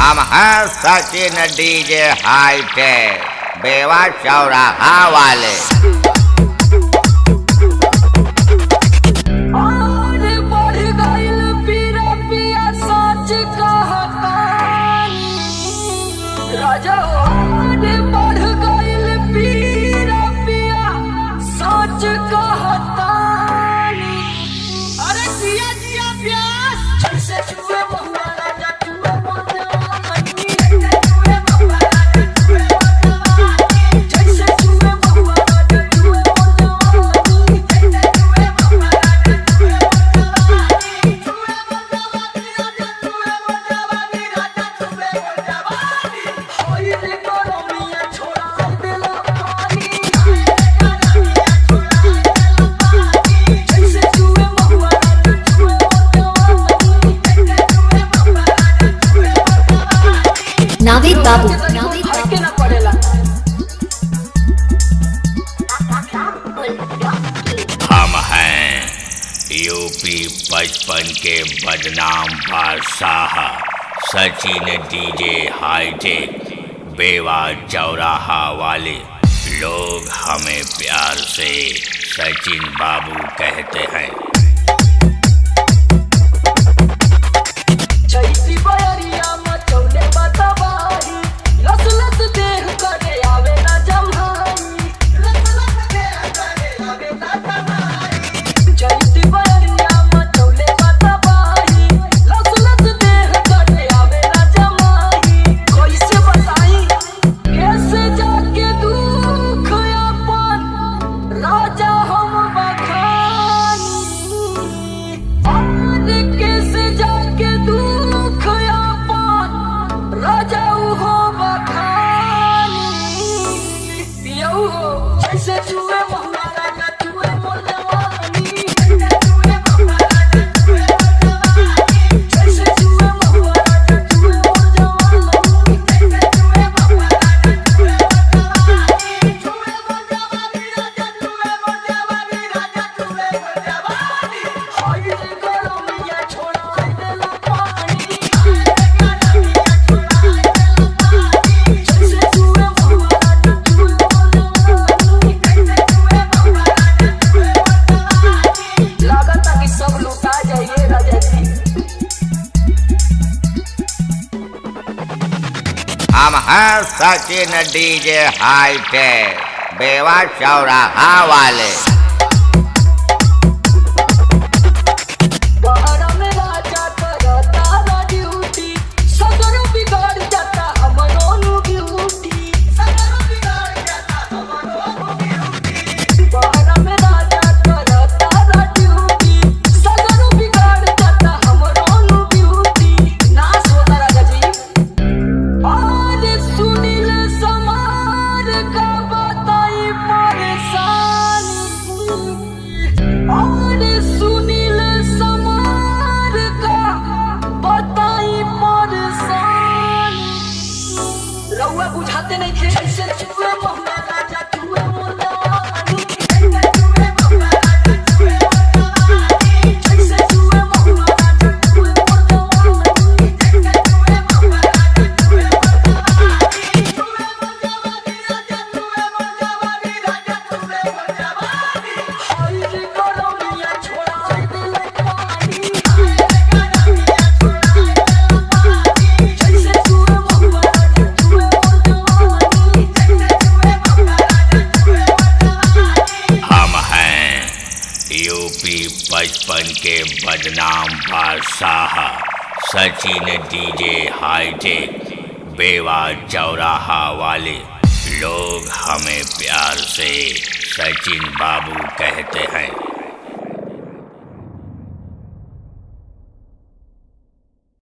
हम हैं Sachin DJ hi tech बेवा चौराहा वाले। नाविद बाबू हम हैं यूपी 55 के बदनाम बादशाह सचिन डीजे हाईटेक बेवा चौराहा वाले। लोग हमें प्यार से सचिन बाबू कहते हैं। हम हैं सचिन डीजे हाईटेक बेवा चौराहा वाले। बुझाते नहीं थे ऐसे चुए मोहना राजा चुए मोहना यूपी 55 के बदनाम बादशाह सचिन डीजे हाईटेक बेवा चौराहा वाले। लोग हमें प्यार से सचिन बाबू कहते हैं।